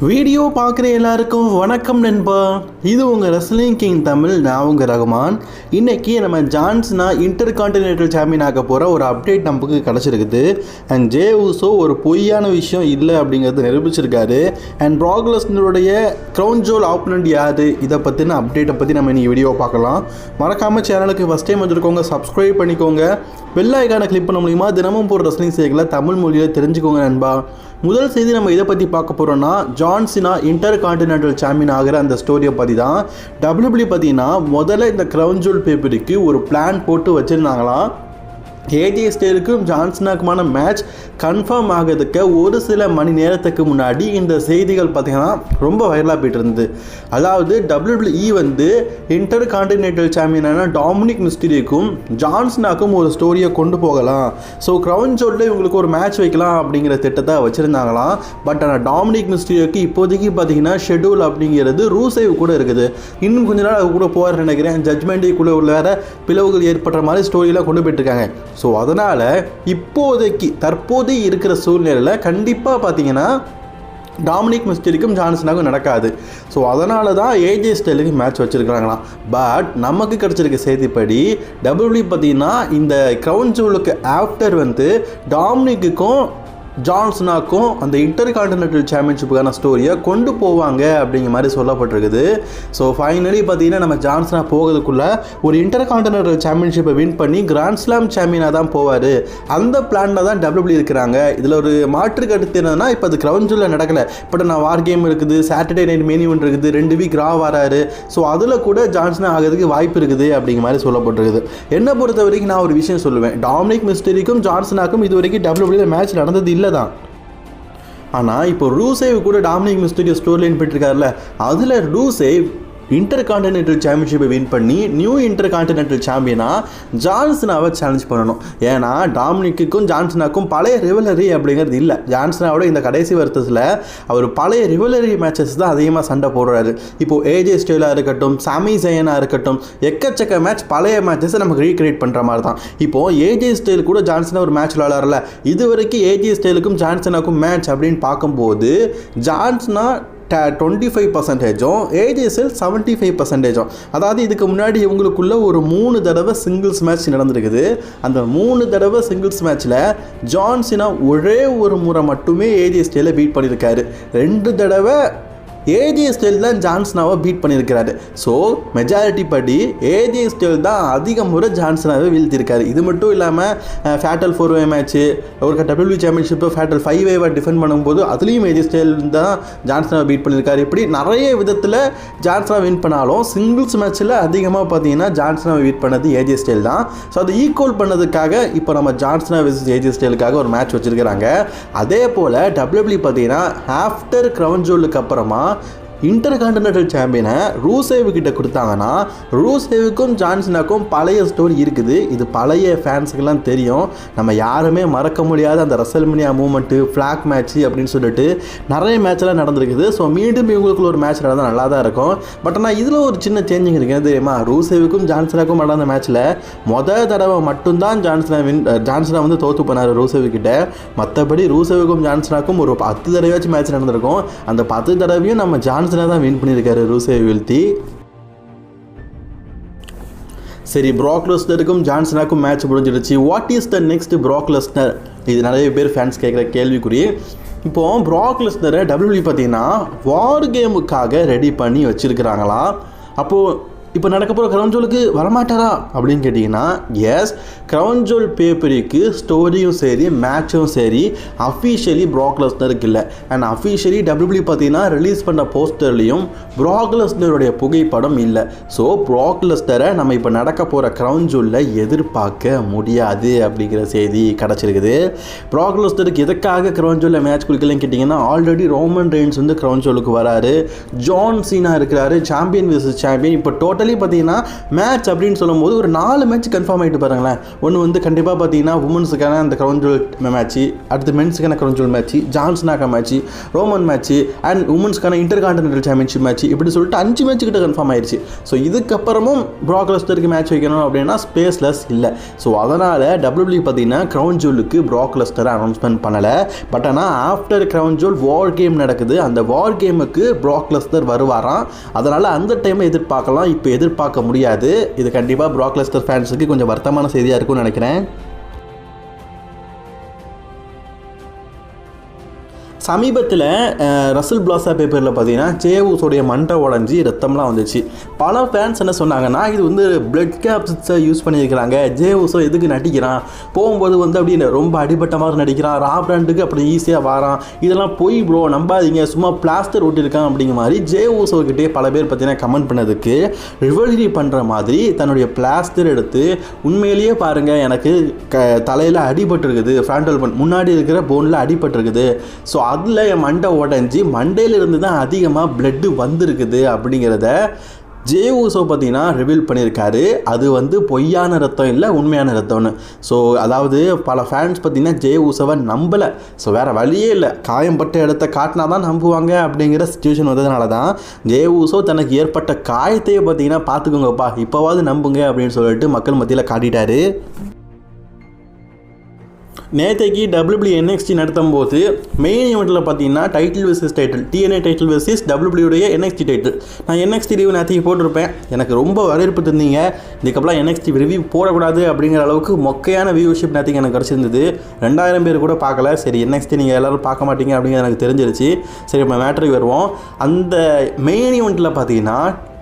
Video பார்க்குற எல்லாருக்கும் வணக்கம் நண்பா. இது உங்கள் ரெஸ்லிங் கிங் தமிழ். நான் உங்கள் ரகுமான். இன்றைக்கி நம்ம ஜான்சனா இன்டர் கான்டினென்டல் சாம்பியன் ஆக போகிற ஒரு அப்டேட் நமக்கு கிடச்சிருக்குது. அண்ட் ஜே ஊசோ ஒரு பொய்யான விஷயம் இல்லை அப்படிங்கிறது நிரூபிச்சிருக்காரு. அண்ட் ப்ராக் லெஸ்னருடைய க்ரௌன் ஜுவல் ஆப்பனண்ட் யார், இதை பற்றின அப்டேட்டை பற்றி நம்ம இன்னைக்கு வீடியோ பார்க்கலாம். மறக்காமல் சேனலுக்கு ஃபஸ்ட் டைம் வந்துருக்கோங்க, சப்ஸ்கிரைப் பண்ணிக்கோங்க. பெல் ஐகானை கிளிக் பண்ண மூலிமா தினமும் போகிற ரெஸ்லிங் செய்திகளை தமிழ் மொழியில் தெரிஞ்சுக்கோங்க நண்பா. முதல் செய்தி நம்ம இதை பற்றி பார்க்க போகிறோன்னா, ஜான் சினா இன்டர் கான்டினென்டல் சாம்பியன் ஆகிற அந்த ஸ்டோரியை பற்றி தான். WWE பார்த்தீங்கன்னா முதல்ல இந்த க்ரௌன் ஜுவல் பேப்பருக்கு ஒரு பிளான் போட்டு வச்சுருந்தாங்களாம். ஏஜே ஸ்டைலுக்கும் ஜான்சனாக்குமான மேட்ச் கன்ஃபார்ம் ஆகிறதுக்கு ஒரு சில மணி நேரத்துக்கு முன்னாடி இந்த செய்திகள் பார்த்திங்கன்னா ரொம்ப வைரலாக போய்ட்டு இருந்தது. அதாவது WWE வந்து இன்டர் கான்டினென்டல் சாம்பியனான டாமினிக் மிஸ்டீரியோக்கும் ஜான்சனாக்கும் ஒரு ஸ்டோரியை கொண்டு போகலாம். ஸோ க்ரௌன் ஜுவலில் இவங்களுக்கு ஒரு மேட்ச் வைக்கலாம் அப்படிங்கிற திட்டத்தை வச்சுருந்தாங்களாம். பட் ஆனால் டாமினிக் மிஸ்டீரியோக்கு இப்போதைக்கு பார்த்தீங்கன்னா ஷெட்யூல் அப்படிங்கிறது ரூசேவ் கூட இருக்குது. இன்னும் கொஞ்ச நாள் அது கூட போவார் நினைக்கிறேன். ஜட்மெண்ட்டுக்குள்ளே உள்ள வேறு பிளவுகள் ஏற்படுற மாதிரி ஸ்டோரியெலாம் கொண்டு போயிட்டுருக்காங்க. ஸோ அதனால் இப்போதைக்கு தற்போது இருக்கிற சூழ்நிலையில் கண்டிப்பாக பார்த்தீங்கன்னா டாமினிக் மிஸ்டீரியோக்கும் ஜான்சனாக்கும் நடக்காது. ஸோ அதனால தான் ஏஜே ஸ்டைலுக்கு மேட்ச் வச்சுருக்கிறாங்களாம். பட் நமக்கு கிடச்சிருக்க செய்திப்படி WWE பார்த்தீங்கன்னா இந்த க்ரௌன் ஜுவலுக்கு ஆஃப்டர் வந்து டாமினிக்குக்கும் ஜான்சனாக்கும் அந்த இன்டர் கான்டினென்டல் சாம்பியன்ஷிப்புக்கான ஸ்டோரியை கொண்டு போவாங்க அப்படிங்கிற மாதிரி சொல்லப்பட்டிருக்குது. ஸோ ஃபைனலி பார்த்தீங்கன்னா நம்ம ஜான்சனா போகிறதுக்குள்ளே ஒரு இன்டர் கான்டினென்டல் சாம்பியன்ஷிப்பை வின் பண்ணி கிராண்ட் ஸ்லாம் சாம்பியனாக தான் போவார். அந்த பிளானில் தான் WWE இருக்கிறாங்க. இதில் ஒரு மாற்று கருத்து என்னன்னா, இப்போ அது க்ரௌன் ஜுவலில் நடக்கலை. பட் நான் வார் கேம் இருக்குது, சாட்டர்டே நைட் மெயின் ஈவென்ட் இருக்குது, 2 வீக் ரா வராரு. ஸோ அதில் கூட ஜான்சனா ஆகிறதுக்கு வாய்ப்பு இருக்குது அப்படிங்கிற மாதிரி சொல்லப்பட்டிருக்குது. என்னை பொறுத்த வரைக்கும் நான் ஒரு விஷயம் சொல்லுவேன், டாமினிக் மிஸ்டீரியோக்கும் ஜான்சனாக்கும் இது வரைக்கும் WWE மேட்ச் நடந்தது இல்லை தான். ஆனால் இப்போ ரூசேவ் கூட டாமினிக் மிஸ்டீரியோ ஸ்டோரி லைன் போயிட்டுருக்காருல, அதில் ரூசேவ் இன்டர் கான்டினென்டல் சாம்பியன்ஷிப்பை வின் பண்ணி நியூ இன்டர் கான்டினென்டல் சாம்பியனாக ஜான்சனாவை சேலஞ்ச் பண்ணணும். ஏன்னா டாமினிக்குக்கும் ஜான்சனாக்கும் பழைய ரிவலரி அப்படிங்கிறது இல்லை. ஜான்சனாவோட இந்த கடைசி வருஷத்தில் அவர் பழைய ரிவலரி மேட்சஸ் தான் அதிகமாக சண்டை போடுறாரு. இப்போது ஏஜே ஸ்டைலாக இருக்கட்டும், சாமி ஜயனாக இருக்கட்டும், எக்கச்சக்க மேட்ச் பழைய மேட்சஸை நமக்கு ரீக்ரியேட் பண்ணுற மாதிரி தான். இப்போது ஏஜே ஸ்டைல் கூட ஜான்சனா ஒரு மேட்ச் விளையாடல. இது வரைக்கும் ஏஜே ஸ்டைலுக்கும் ஜான்சனாக்கும் மேட்ச் அப்படின்னு பார்க்கும்போது ஜான்சனா 25%, ஏஜே ஸ்டைல் 75%. அதாவது இதுக்கு முன்னாடி இவங்களுக்குள்ள ஒரு 3 தடவை சிங்கிள்ஸ் மேட்ச் நடந்திருக்குது. அந்த 3 தடவை சிங்கிள்ஸ் மேட்ச்சில் ஜான் சினா ஒரே ஒரு முறை மட்டுமே ஏஜே ஸ்டைலை பீட் பண்ணியிருக்காரு. 2 தடவை ஏஜே ஸ்டைல் தான் ஜான்சனாவை பீட் பண்ணியிருக்கிறாரு. ஸோ மெஜாரிட்டி படி ஏஜே ஸ்டைல் தான் அதிக முறை ஜான்சனாவை வீழ்த்தியிருக்காரு. இது மட்டும் இல்லாமல் ஃபேட்டல் 4-வே மேட்ச்சு, ஒரு WWE சாம்பியன்ஷிப்பை ஃபேட்டல் 5-வேவாக டிஃபெண்ட் பண்ணும்போது அதுலேயும் ஏஜே ஸ்டைல் தான் ஜான்சனாவை பீட் பண்ணியிருக்காரு. இப்படி நிறைய விதத்தில் ஜான்சனா வின் பண்ணாலும் சிங்கிள்ஸ் மேட்ச்சில் அதிகமாக பார்த்தீங்கன்னா ஜான்சனாவை பீட் பண்ணது ஏஜே ஸ்டைல் தான். ஸோ அதை ஈக்குவல் பண்ணதுக்காக இப்போ நம்ம ஜான்சனா வெர்சஸ் ஏஜே ஸ்டைலுக்காக ஒரு மேட்ச் வச்சுருக்கிறாங்க. அதே போல் WWE பார்த்தீங்கன்னா ஆஃப்டர் க்ரௌன் ஜுவலுக்கு அப்புறமா இன்டர் கான்டினென்டல் சாம்பியனை ரூசேவ் கிட்ட கொடுத்தாங்கன்னா, ரூசேவுக்கும் ஜான்சனாக்கும் பழைய ஸ்டோரி இருக்குது. இது பழைய ஃபேன்ஸுக்கெல்லாம் தெரியும். நம்ம யாருமே மறக்க முடியாத அந்த ரெசல்மனியா மூமெண்ட்டு, ஃப்ளாக் மேட்ச்சு அப்படின்னு சொல்லிட்டு நிறைய மேட்செல்லாம் நடந்திருக்குது. ஸோ மீண்டும் இவங்களுக்குள்ள ஒரு மேட்ச் நடந்தால் நல்லா தான் இருக்கும். பட் ஆனால் இதில் ஒரு சின்ன சேஞ்சிங் இருக்குது. என்ன தெரியுமா, ரூசேவுக்கும் ஜான்சனாக்கும் நடந்த மேட்ச்சில் மொதல் தடவை மட்டும்தான் ஜான்சனா வந்து தோற்று போனார் ரூசேவு கிட்ட. மற்றபடி ரூசேவுக்கும் ஜான்சனாக்கும் ஒரு 10 தடவையாச்சும் மேட்ச் நடந்திருக்கும். அந்த 10 தடவையும் நம்ம ஜான்சனா தான் வின் பண்ணியிருக்காரு ரூசேவ் வீழ்த்தி. சரி, ப்ராக் லெஸ்னருக்கும் ஜான்சனாக்கும் மேட்ச் முடிஞ்சிடுச்சு. What is the next Prague Lesnar? இது நிறைய பேர் ஃபேன்ஸ் கேட்குற கேள்விக்குறி. இப்போது ப்ராக் லெஸ்னரை WWE பார்த்தீங்கன்னா வார் கேமுக்காக ரெடி பண்ணி வச்சுருக்கிறாங்களாம். அப்போது இப்போ நடக்க போகிற க்ரௌன் ஜுவலுக்கு வரமாட்டாரா அப்படின்னு கேட்டிங்கன்னா, எஸ், க்ரௌன் ஜுவல் பேப்பருக்கு ஸ்டோரியும் சரி மேட்சும் சரி அஃபீஷியலி ப்ராக் லெஸ்னருக்கு இல்லை. அண்ட் அஃபீஷியலி WWE பார்த்தீங்கன்னா ரிலீஸ் பண்ண போஸ்டர்லேயும் ப்ராக் லெஸ்னருடைய புகைப்படம் இல்லை. ஸோ ப்ராக் லெஸ்னரை நம்ம இப்போ நடக்க போகிற க்ரௌன் ஜுவலில் எதிர்பார்க்க முடியாது அப்படிங்கிற செய்தி கிடச்சிருக்குது. ப்ராக் லெஸ்னருக்கு எதுக்காக க்ரௌன் ஜுவலில் மேட்ச் கொடுக்கலன்னு கேட்டிங்கன்னா, ஆல்ரெடி ரோமன் ரெயின்ஸ் வந்து க்ரௌன் ஜுவலுக்கு வராரு, ஜான் சீனா இருக்கிறாரு, சாம்பியன் வெர்சஸ் சாம்பியன். இப்போ டோட்டல் டோட்டலி பார்த்தீங்கன்னா மேட்ச் அப்படின்னு சொல்லும்போது ஒரு 4 மேட்ச் கன்ஃபார்ம் ஆகிட்டு பாருங்களேன். ஒன்று வந்து கண்டிப்பாக பார்த்தீங்கன்னா உமன்ஸுக்கான அந்த க்ரௌன் ஜுவல் மேட்ச்சு, அடுத்து மென்ஸுக்கான க்ரௌன் ஜுவல் மேட்ச்சு, ஜான்ஸ்னாக்கா மேட்ச்சு, ரோமன் மேட்ச்சு அண்ட் உமன்ஸ்க்கான இன்டர் கான்டினென்டல் சாம்பியன்ஷிப் மேட்ச், இப்படி சொல்லிட்டு 5 மேட்ச் கிட்ட கன்ஃபார்ம் ஆயிடுச்சு. ஸோ இதுக்கப்புறமும் ப்ராக் லெஸ்னருக்கு மேட்ச் வைக்கணும் அப்படின்னா ஸ்பேஸ்லெஸ் இல்லை. ஸோ அதனால் WWE பார்த்தீங்கன்னா க்ரௌன் ஜுவலுக்கு ப்ராக் லெஸ்னரை அனௌன்ஸ்மெண்ட் பண்ணலை. பட் ஆனால் ஆஃப்டர் க்ரௌன் ஜுவல் வார் கேம் நடக்குது. அந்த வார் கேமுக்கு ப்ராக் லெஸ்னர் வருவாராம். அதனால் அந்த டைமை எதிர்பார்க்கலாம். இப்போ எதிர்பார்க்க முடியாது. இது கண்டிப்பாக ப்ராக் லெஸ்னர் ஃபேன்ஸுக்கு கொஞ்சம் வருத்தமான செய்தியாக இருக்கும்னு நினைக்கிறேன். சமீபத்தில் ரசல் பிளாஸா பேப்பரில் பார்த்தீங்கன்னா ஜேவுஸோடைய மண்டை உடஞ்சி ரத்தம்லாம் வந்துச்சு. பல ஃபேன்ஸ் என்ன சொன்னாங்கன்னா, இது வந்து பிளட் கேப்ஸை யூஸ் பண்ணியிருக்கிறாங்க, ஜேவுஸோ எதுக்கு நடிக்கிறான், போகும்போது வந்து அப்படின்னு ரொம்ப அடிபட்ட மாதிரி நடிக்கிறான், ரா பிராண்டுக்கு அப்படி ஈஸியாக வரான், இதெல்லாம் போய் ப்ரோ நம்பாதீங்க, சும்மா பிளாஸ்டர் ஓட்டியிருக்கான் அப்படிங்கிற மாதிரி ஜேவுஸோக்கிட்டே பல பேர் பார்த்தீங்கன்னா கமெண்ட் பண்ணதுக்கு ரிவல்ரி பண்ணுற மாதிரி தன்னுடைய பிளாஸ்டர் எடுத்து உண்மையிலேயே பாருங்கள் எனக்கு தலையில் அடிபட்டுருக்குது, ஃப்ராண்டல் பன் முன்னாடி இருக்கிற போனில் அடிபட்டுருக்குது, ஸோ அதில் என் மண்டை உடஞ்சி மண்டையிலிருந்து தான் அதிகமாக பிளட்டு வந்திருக்குது அப்படிங்கிறத ஜேவுஸோ பார்த்தீங்கன்னா ரிவீல் பண்ணியிருக்காரு. அது வந்து பொய்யான ரத்தம் இல்லை, உண்மையான ரத்தம்னு. ஸோ அதாவது பல ஃபேன்ஸ் பார்த்தீங்கன்னா ஜேவுஸோவை நம்பலை. ஸோ வேறு வழியே இல்லை, காயம்பட்ட இடத்த காட்டினா தான் நம்புவாங்க அப்படிங்கிற சுச்சுவேஷன் வந்ததுனால தான் ஜேவுஸோ தனக்கு ஏற்பட்ட காயத்தையே பார்த்தீங்கன்னா பார்த்துக்கோங்கப்பா இப்போவாது நம்புங்க அப்படின்னு சொல்லிட்டு மக்கள் மத்தியில் காட்டிட்டாரு. நேற்றைக்கு WWE NXT நடத்தும் போது மெயின் ஈவெண்ட்டில் பார்த்தீங்கன்னா title versus title, TNA title versus WWE NXT title. நான் NXT ரிவ்யூ நேற்றுக்கு போட்டிருப்பேன். எனக்கு ரொம்ப வரவேற்பு தந்தீங்க. இதுக்கப்புறம் NXT ரிவ்யூ போடக்கூடாது அப்படிங்கிற அளவுக்கு மொக்கையான வியூஷிப் நேற்றுக்கு எனக்கு கிடச்சிருந்தது. 2000 பேர் கூட பார்க்கல. சரி NXT நீங்கள் எல்லோரும் பார்க்க மாட்டீங்க அப்படிங்கிறது எனக்கு தெரிஞ்சிருச்சு. சரி இப்போ மேட்ருக்கு வருவோம். அந்த மெயின் ஈவெண்ட்டில் பார்த்தீங்கன்னா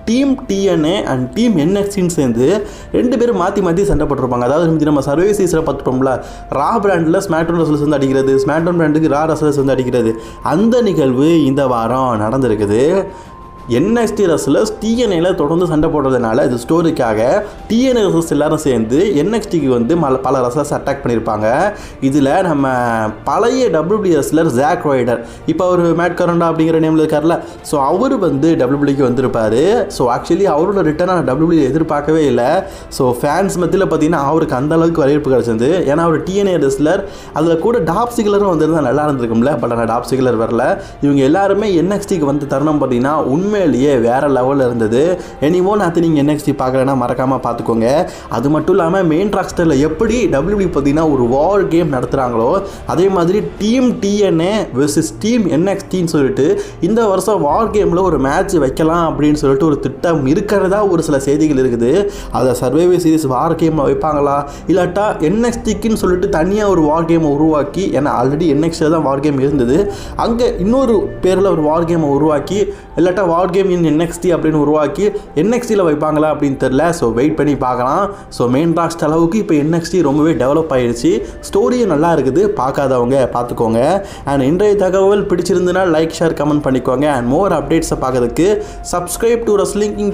டீம் TNA அண்ட் டீம் NXTன்னு சேர்ந்து 2 பேரும் மாற்றி சண்டை போட்டிருப்பாங்க. அதாவது நம்ம சர்வே சீஸில் பார்த்துட்டோம்ல, ரா பிராண்டில் ஸ்மாக்டவுன் ரெஸ்லர்ஸ் வந்து அடிக்கிறது, ஸ்மாக்டவுன் பிராண்டுக்கு ரா ரெஸ்லர்ஸ் வந்து அடிக்கிறது, அந்த நிகழ்வு இந்த வாரம் நடந்திருக்குது. NXT ரெஸ்லர்ஸ் TNAல தொடர்ந்து சண்டை போடுறதுனால இது ஸ்டோரிக்காக TNA ரெஸ்லர்ஸ் எல்லாரும் சேர்ந்து NXTக்கு வந்து பல ரெஸ்லர்ஸ் அட்டாக் பண்ணியிருப்பாங்க. இதில் நம்ம பழைய WWE ரெஸ்லர் ஜாக் ரைடர், இப்போ அவர் மேட் கரண்டா அப்படிங்கிற நேமில் இருக்கார்ல, ஸோ அவர் வந்து WWEக்கு வந்திருப்பார். ஸோ ஆக்சுவலி அவரோட ரிட்டர்னாக WWE எதிர்பார்க்கவே இல்லை. ஸோ ஃபேன்ஸ் மத்தியில் பார்த்தீங்கன்னா அவருக்கு அந்த அளவுக்கு வரவேற்பு கிடச்சிது. ஏன்னா அவர் TNA ரெஸ்லர், அதில் கூட டாப் சிக்லரும் வந்திருந்தால் நல்லா இருந்திருக்கும்ல. பட் ஆனால் டாப் சிக்லர் வரல. இவங்க எல்லாருமே NXTக்கு வந்து தருணம் பார்த்தீங்கன்னா உண்மையிலேயே வேறு லெவலில் இருந்தது. எனிமோ நேற்று நீங்கள் NXT பார்க்கலன்னா மறக்காமல் பார்த்துக்கோங்க. அது மட்டும் இல்லாமல் மெயின் ராஸ்டரில் எப்படி WWE பார்த்தீங்கன்னா ஒரு வார் கேம் நடத்துகிறாங்களோ அதே மாதிரி டீம் TNA வெர்சஸ் டீம் NXTன்னு சொல்லிட்டு இந்த வருஷம் வார் கேமில் ஒரு மேட்ச் வைக்கலாம் அப்படின்னு சொல்லிட்டு ஒரு திட்டம் இருக்கிறதா ஒரு சில செய்திகள் இருக்குது. அதை சர்வைவர் சீரிஸ் வார் கேமில் வைப்பாங்களா, இல்லாட்டா NXTக்குன்னு சொல்லிட்டு தனியாக ஒரு வார் கேமை உருவாக்கி, ஏன்னா ஆல்ரெடி NXT தான் வார் கேம் இருந்தது, அங்கே இன்னொரு பேரில் ஒரு வார் கேமை உருவாக்கி, இல்லாட்டா வார் கேம் இன் NXT அப்படின்னு உருவாக்கி NXTயில் வைப்பாங்களா அப்படின்னு தெரில. ஸோ வெயிட் பண்ணி பார்க்கலாம். ஸோ மெயின் ராஸ்டர் அளவுக்கு இப்போ NXT ரொம்பவே டெவலப் ஆகிடுச்சு. ஸ்டோரியும் நல்லா இருக்குது, பார்க்காதவங்க பார்த்துக்கோங்க. அண்ட் இன்றைய தகவல் பிடிச்சிருந்ததுன்னா லைக் ஷேர் கமெண்ட் பண்ணிக்கோங்க. அண்ட் மோர் அப்டேட்ஸை பார்க்கறதுக்கு சப்ஸ்கிரைப் டு ரெஸ்லிங் கிங்